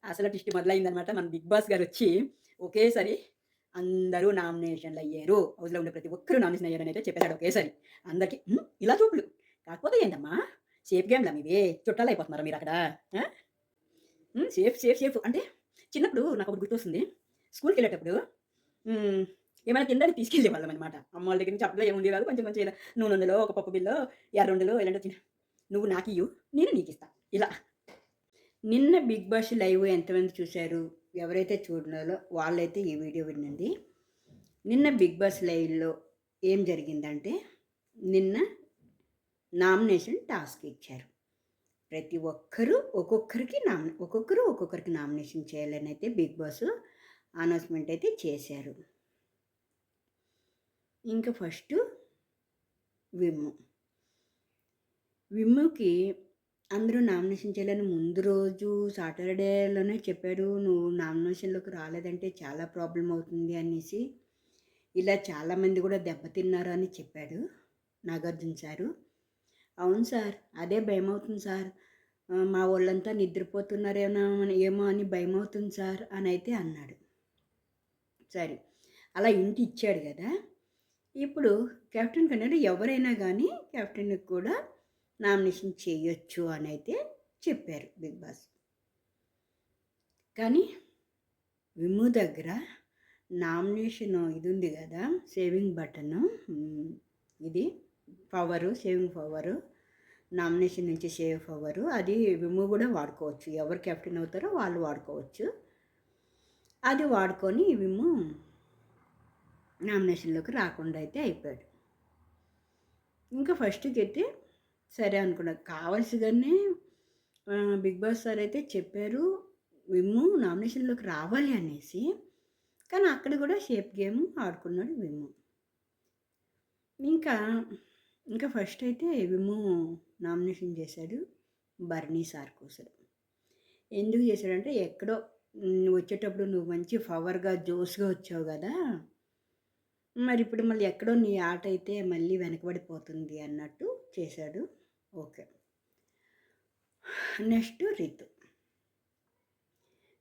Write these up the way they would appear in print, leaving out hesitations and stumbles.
అసలు ట్విస్ట్ మొదలైందనమాట. మన 'big boss' గారు వచ్చి ఒకేసారి అందరూ నామినేషన్‌లయ్యారు. హౌస్‌లో ఉండే ప్రతి ఒక్కరు నామినేషన్ అయ్యారనైతే చెప్పేసాడు ఒకేసారి. అందరికి ఇలా చూపులు. కాకపోతే ఏంటమ్మా సేఫ్ గేమ్‌లా మీవి? చుట్టాలయిపోతున్నారా మీరక్కడ? ఆ! సేఫ్, సేఫ్, సేఫ్ అంటే చిన్నప్పుడు నాకొకటి గుర్తొస్తుంది. స్కూల్‌కెళ్ళేటప్పుడు హ్మ్. ఏమైనా తినడానికి తీసుకెళ్ళేవాళ్ళమనమాట. అమ్మోళ్ళ దగ్గర నుంచి అప్పట్లో ఏముండేది కాదు. కొంచెం కొంచెం ఇలా నూనెండలో, ఒక పప్పు బిల్లో, ఎర్రుండలో ఇలాంటివి నువ్వు నాకియ్యు, నేను నీకిస్తా. ఇలా. నిన్న 'బిగ్ బాస్' లైవ్ ఎంతమంది చూసారు? ఎవరైతే చూడలేదో వాళ్ళైతే ఈ వీడియో వినండి. నిన్న 'బిగ్ బాస్' లైవ్‌లో ఏం జరిగిందంటే, నిన్న నామినేషన్ టాస్క్ ఇచ్చారు. ప్రతి ఒక్కరు ఒక్కొక్కరికి నామినేషన్ చేయాలనైతే 'బిగ్ బాస్' అనౌన్స్‌మెంట్ అయితే చేశారు. ఇంకా ఫస్టు విమ్ము. విమ్ముకి అందరూ నామినేషన్ చేయాలని ముందు రోజు సాటర్‌డేలోనే చెప్పారు. నువ్వు నామినేషన్‌లోకి రాలేదంటే చాలా ప్రాబ్లమ్ అవుతుంది అనేసి. ఇలా చాలామంది కూడా దెబ్బతిన్నారు అని చెప్పాడు నాగార్జున సారు. అవును సార్. అదే భయమవుతుంది సార్. మా వోళ్ళంతా నిద్రపోతున్నారేమో ఏమో అని భయమవుతుంది సార్ అనైతే అన్నాడు. సరే. అలా ఇంటి ఇచ్చాడు గదా! ఇప్పుడు కెప్టెన్ కనేది ఎవరైనా గానీ కెప్టెన్‌కి కూడా నామినేషన్ చేయొచ్చు అనైతే చెప్పారు 'బిగ్ బాస్'. కానీ విమ్ము దగ్గర నామినేషన్ ఇది ఉంది గదా! సేవింగ్ బటను ఇది సేవింగ్ పవరు. నామినేషన్ నుంచి సేవ్ పవరు. అది విమ్ము గూడా వాడుకోవచ్చు. ఎవరు కెప్టెన్ అవుతారో వాళ్ళు వాడుకోవచ్చు. అది వాడుకొని విమ్ము నామినేషన్‌లోకి రాకుండా అయితే అయిపోయాడు. ఇంకా ఫస్ట్‌కైతే సరే అనుకున్నా. కావాల్సిగానే 'బిగ్ బాస్' సార్ అయితే చెప్పారు. విమ్ము నామినేషన్‌లోకి రావాలి అనేసి. కానీ అక్కడ కూడా సేఫ్ గేమ్ ఆడుకున్నాడు విమ్ము. ఇంకా, ఇంకా ఫస్ట్ అయితే విమ్ము నామినేషన్ చేశాడు బర్నీ సార్ కోసం. ఎందుకు చేశాడంటే ఎక్కడో వచ్చేటప్పుడు నువ్వు మంచి పవర్‌గా, జోష్‌గా వచ్చావు గదా! మరి ఇప్పుడు మళ్ళీ ఎక్కడో నీ ఆట అయితే మళ్ళీ వెనకబడిపోతుంది అన్నట్టు చేశాడు. ఓకే. నెక్స్ట్ రితు.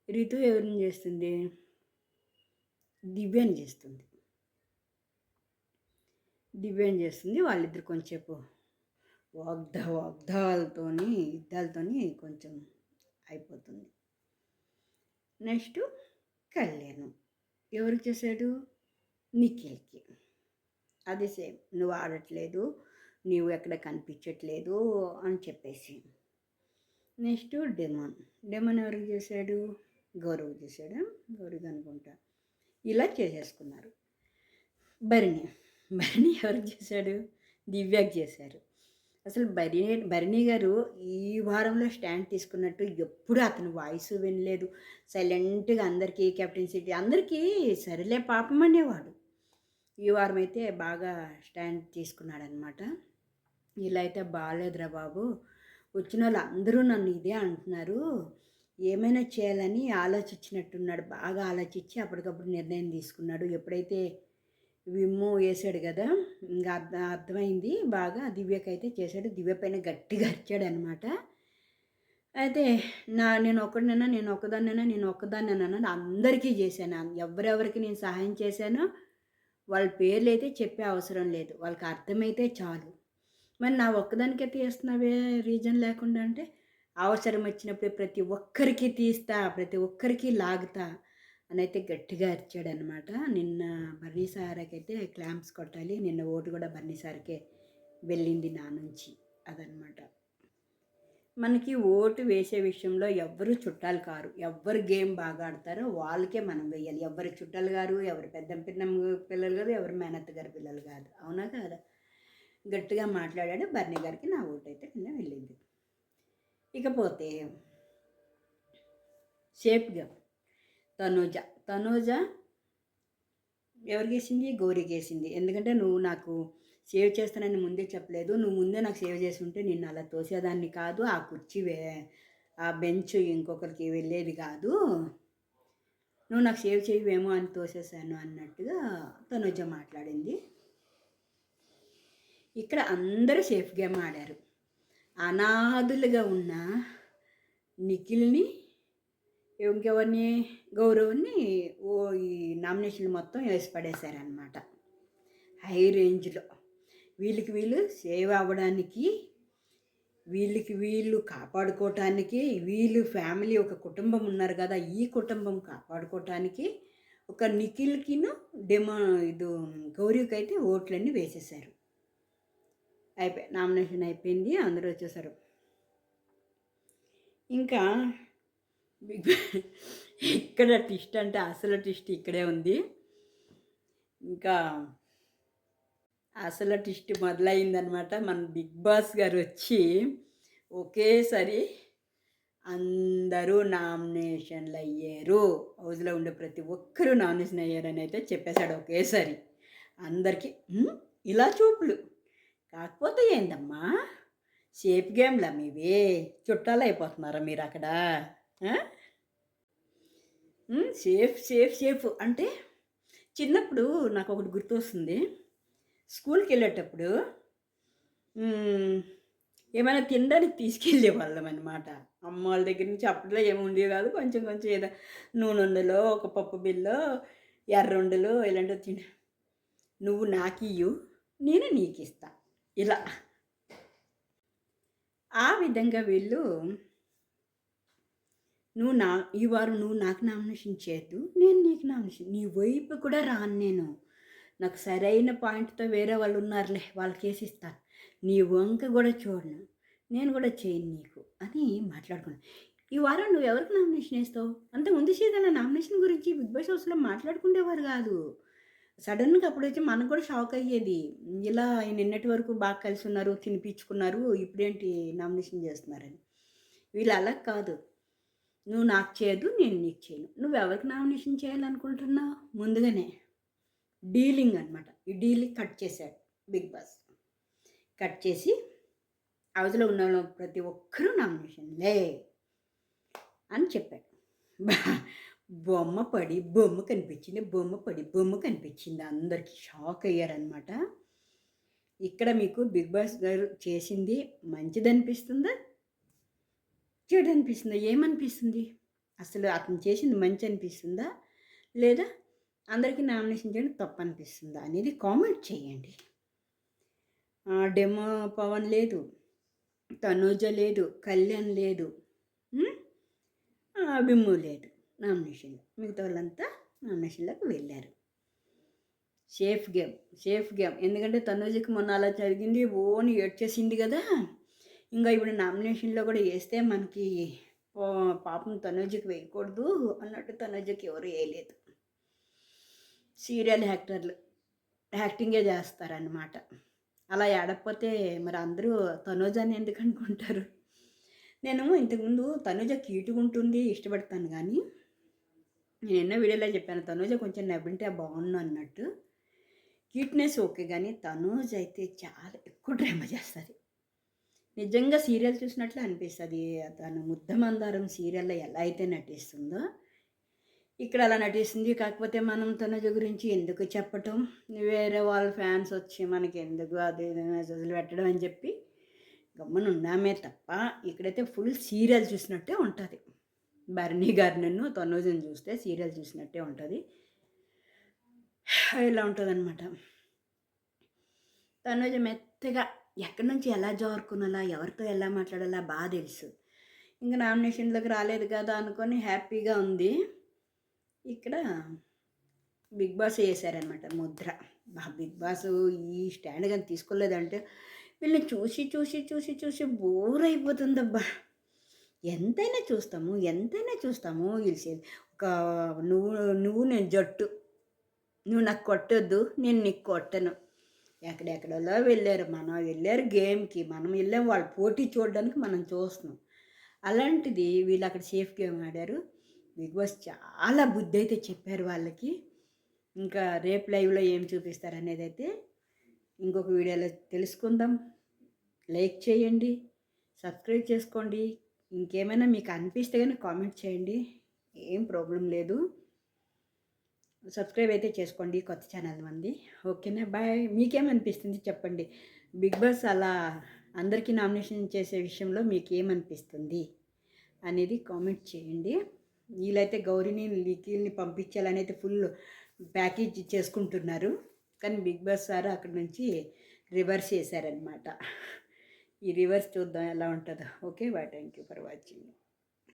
రితు ఎవరిని చేస్తుంది? దివ్యని చేస్తుంది. దివ్యని చేస్తుంది. వాళ్ళిద్దరు కొంచెంసేపు యుద్ధాలతోని కొంచెం అయిపోతుంది. నెక్స్ట్ కళ్యాణ్. ఎవరికి చేశాడు? నిఖిల్‌కి. అది సేమ్. నువ్వు ఆడట్లేదు, నువ్వు ఎక్కడ కనిపించట్లేదు అని చెప్పేసి. Next demon. డెమాన్ ఎవరికి చేశాడు? గౌరవ్ చేశాడా? గౌరవ్ అనుకుంటా. ఇలా చేసేసుకున్నారు. భరణి. భరణి ఎవరికి చేశాడు? దివ్యకి చేశారు. అసలు భరణి గారు ఈ వారంలో స్టాండ్ తీసుకున్నట్టు ఎప్పుడు అతని వాయిస్ వినలేదు. సైలెంట్‌గా అందరికీ కెప్టెన్సీ అందరికీ సరేలే పాపం అనేవాడు. ఈ వారం అయితే బాగా స్టాండ్ తీసుకున్నాడనమాట. ఇలా అయితే బాలేదురా బాబు. వచ్చినోళ్ళు అందరూ నన్ను ఇదే అంటున్నారు. ఏమైనా చేయాలని ఆలోచించినట్టున్నాడు. బాగా ఆలోచించి అప్పటికప్పుడు నిర్ణయం తీసుకున్నాడు. ఎప్పుడైతే విమ్ము వేసాడు కదా! ఇంకా అర్థమైంది బాగా. దివ్యకైతే చేశాడు. దివ్య పైన గట్టిగా అరిచాడనమాట. అయితే నేను ఒక్కదాన్నేనా అందరికీ చేశాను. ఎవరెవరికి నేను సహాయం చేశానో వాళ్ళ పేర్లైతే చెప్పే అవసరం లేదు. వాళ్ళకి అర్థమైతే చాలు. మరి నా ఒక్కదానికే తీస్తున్నావే రీజన్ లేకుండా అంటే, అవసరం వచ్చినప్పుడు ప్రతి ఒక్కరికి తీస్తా, ప్రతి ఒక్కరికి లాగుతా అనైతే గట్టిగా అరిచాడనమాట. నిన్న బర్నీ సార్‌కైతే క్లాప్స్ కొట్టాలి. నిన్న ఓటు కూడా బర్నీ సార్‌కే వెళ్ళింది నా నుంచి. అదనమాట. మనకి ఓటు వేసే విషయంలో ఎవ్వరు చుట్టాలు కారు. ఎవ్వరు గేమ్ బాగా ఆడతారో వాళ్ళకే మనం వెయ్యాలి. ఎవ్వరు చుట్టాలు గారు, ఎవరు పిన్నం పిల్లలు గారు, ఎవరు మేనత్త గారి పిల్లలు కాదు. అవునా కాదా? గట్టిగా మాట్లాడాడు. బర్నీ గారికి నా ఓటైతే నిన్న వెళ్ళింది. ఇకపోతే సేఫ్‌గా తనూజ ఎవరికేసింది? గౌరీకేసింది. ఎందుకంటే నువ్వు నాకు సేవ్ చేస్తానని ముందే చెప్పలేదు. నువ్వు ముందే నాకు సేవ్ చేసి ఉంటే నిన్ను అలా తోసేదాన్ని కాదు. ఆ కుర్చీ ఆ బెంచ్ ఇంకొకరికి వెళ్ళేది కాదు. నువ్వు నాకు సేవ్ చేయవేమో అని తోసేసాను అన్నట్టుగా తనూజ మాట్లాడింది. ఇక్కడ అందరూ సేఫ్ గేమ్ ఆడారు. అనాథులుగా ఉన్న నిఖిల్‌ని ఇంకెవరిని గౌరవ్‌ని ఓ ఈ నామినేషన్‌లు మొత్తం ఏసి పడేశారనమాట. హై రేంజ్‌లో. వీళ్ళకి వీళ్ళు సేవ్ అవ్వడానికి, వీళ్ళకి వీళ్ళు కాపాడుకోవటానికి, వీళ్ళు ఫ్యామిలీ ఒక కుటుంబం ఉన్నారు కదా! ఈ కుటుంబం కాపాడుకోవటానికి ఒక నిఖిల్‌కిను ఇది గౌరీకైతే ఓట్లన్నీ వేసేశారు. నామినేషన్ అయిపోయింది. అందరూ వచ్చేసారు. ఇంకా బిగ్ ఇక్కడ ట్విస్ట్ అంటే అసలు ట్విస్ట్ ఇక్కడే ఉంది. ఇంకా అసలు ట్విస్ట్ మొదలైందనమాట. మన బిగ్ బాస్ గారు వచ్చి ఒకేసారి అందరూ నామినేషన్లు అయ్యారు. హౌస్‌లో ఉండే ప్రతి ఒక్కరూ నామినేషన్ అయ్యారని అయితే చెప్పేశాడు ఒకేసారి. అందరికీ ఇలా చూపులు. కాకపోతే ఏందమ్మా సేఫ్ గేమ్‌లా మీవి? చుట్టాలయిపోతున్నారా మీరక్కడ? సేఫ్, సేఫ్, సేఫ్ అంటే చిన్నప్పుడు నాకొకటి గుర్తొస్తుంది. స్కూల్‌కెళ్ళేటప్పుడు ఏమైనా తినడానికి తీసుకెళ్ళేవాళ్ళమనమాట. అమ్మ వాళ్ళ దగ్గర నుంచి అప్పట్లో ఏమి ఉండేవి కాదు. కొంచెం కొంచెం ఏదో నూనెండలో, ఒక పప్పు బిల్లో, ఎర్రుండలు ఇలాంటివి నువ్వు నాకియ్యు, నేను నీకిస్తా. ఇలా. ఆ విధంగా వీళ్ళు ఈ వారం నువ్వు నాకు నామినేషన్ చేయొద్దు, నేను నీకు నామినేషన్. నీ వైపు కూడా రాను నేను. నాకు సరైన పాయింట్‌తో వేరే వాళ్ళు ఉన్నారులే, వాళ్ళకేసిస్తాను. నీ వంక కూడా చూడను. నేను కూడా చేయను నీకు అని మాట్లాడుకున్నాను. ఈ వారం నువ్వు ఎవరికి నామినేషన్ ఏస్తావు? అంతకుముందు సీజన్‌లో నామినేషన్ గురించి బిగ్ బాస్ హౌస్‌లో మాట్లాడుకునేవారు కాదు. సడన్‌గా అప్పుడొచ్చి మనకు కూడా షాక్ అయ్యేది. ఇలా నిన్నటి వరకు బాగా కలిసున్నారు, తినిపించుకున్నారు. ఇప్పుడేంటి నామినేషన్ చేస్తున్నారని. వీళ్ళు అలా కాదు. నువ్వు నాకు చేయదు, నేను నీకు చేయను. నువ్వెవరికి నామినేషన్ చేయాలనుకుంటున్నావు? ముందుగానే డీలింగ్ అనమాట. ఈ డీలింగ్ కట్ చేశాడు బిగ్ బాస్. కట్ చేసి హౌస్‌లో ఉన్న ప్రతి ఒక్కరూ నామినేషన్‌లే అని చెప్పాడు. బొమ్మ పడి బొమ్మ కనిపించింది, బొమ్మ పడి బొమ్మ కనిపించింది. అందరికీ షాక్ అయ్యారనమాట. ఇక్కడ మీకు బిగ్ బాస్ గారు చేసింది మంచిదనిపిస్తుందా? చెడనిపిస్తుందా? ఏమనిపిస్తుంది? అసలు అతను చేసింది మంచి అనిపిస్తుందా? లేదా అందరికీ నామినేషన్ చేయడం తప్పనిపిస్తుందా అనేది కామెంట్ చేయండి. డెమో పవన్ లేదు, తనూజ లేదు, కళ్యాణ్ లేదు, బిమ్ము లేదు నామినేషన్‌లో. మిగతా వాళ్ళంతా నామినేషన్‌లోకి వెళ్ళారు. Safe game, safe game. ఎందుకంటే తనూజకి మొన్న అలా జరిగింది. ఓని ఏడ్చేసింది కదా! ఇంకా ఇప్పుడు నామినేషన్‌లో కూడా ఏస్తే మనకి పాపం తనూజకి వేయకూడదు అన్నట్టు తనూజకి ఎవరు వేయలేదు. సీరియల్ యాక్టర్లు యాక్టింగే చేస్తారనమాట. అలా ఏడకపోతే మరి అందరూ తనూజని ఎందుకు అనుకుంటారు? నేను ఇంతకుముందు తనూజ క్యూట్‌గా ఉంటుంది, ఇష్టపడతాను కానీ నేను ఎన్నో వీడియోలో చెప్పాను తనూజ కొంచెం నవ్వింటే బాగుండు అన్నట్టు. క్యూట్‌నెస్ ఓకే కానీ తనూజ అయితే చాలా ఎక్కువ డ్రామా చేస్తుంది. నిజంగా సీరియల్ చూసినట్లే అనిపిస్తుంది. తను ముద్దమందారం సీరియల్‌లో ఎలా అయితే నటిస్తుందో ఇక్కడ అలా నటిస్తుంది. కాకపోతే మనం తనుజ గురించి ఎందుకు చెప్పటం, వేరే వాళ్ళ ఫ్యాన్స్ వచ్చి మనకి ఎందుకు అది మెసేజ్లు పెట్టడం అని చెప్పి గమ్మున ఉన్నామే తప్ప ఇక్కడైతే ఫుల్ సీరియల్ చూసినట్టే ఉంటుంది. భరణి గారు నన్ను తనుజని చూస్తే సీరియల్ చూసినట్టే ఉంటుంది. ఇలా ఉంటుందన్నమాట. తనుజ మెత్తగా ఎక్కడి నుంచి ఎలా జారుకునాలా, ఎవరితో ఎలా మాట్లాడాలా బాగా తెలుసు. ఇంకా నామినేషన్లోకి రాలేదు కదా అనుకొని హ్యాపీగా ఉంది. ఇక్కడ big boss వేసారనమాట Mudra. Big boss ఈ స్టాండ్ కానీ తీసుకోలేదంటే వీళ్ళని చూసి చూసి చూసి చూసి బోర్ అయిపోతుందబ్బా. ఎంతైనా చూస్తాము వీళ్ళు ఒక నువ్వు నువ్వు నేను జట్టు, నువ్వు నాకు కొట్టొద్దు, నేను నీకు కొట్టను. ఎక్కడెక్కడలో వెళ్ళారు, మనం వెళ్ళారు గేమ్కి, మనం వెళ్ళాం వాళ్ళు పోటీ చూడడానికి మనం చూస్తున్నాం. అలాంటిది వీళ్ళు అక్కడ సేఫ్ గేమ్ ఆడారు. బిగ్ బాస్ చాలా బుద్ధి అయితే చెప్పారు వాళ్ళకి. ఇంకా రేపు లైవ్లో ఏం చూపిస్తారు అనేది అయితే ఇంకొక వీడియోలో తెలుసుకుందాం. లైక్ చేయండి, సబ్స్క్రైబ్ చేసుకోండి. ఇంకేమైనా మీకు అనిపిస్తే కానీ కామెంట్ చేయండి, ఏం ప్రాబ్లం లేదు. సబ్స్క్రైబ్ అయితే చేసుకోండి, కొత్త ఛానల్ మంది. ఓకేనా, బాయ్. మీకేమనిపిస్తుంది చెప్పండి. బిగ్ బాస్ అలా అందరికీ నామినేషన్ చేసే విషయంలో మీకు ఏమనిపిస్తుంది అనేది కామెంట్ చేయండి. వీళ్ళైతే గౌరీని నిఖిల్ని పంపించాలని అయితే ఫుల్ ప్యాకేజ్ చేసుకుంటున్నారు. కానీ బిగ్ బాస్ సార్ అక్కడ నుంచి రివర్స్ చేశారనమాట. ఈ రివర్స్ చూద్దాం ఎలా ఉంటుందో. Okay bye, thank you for watching.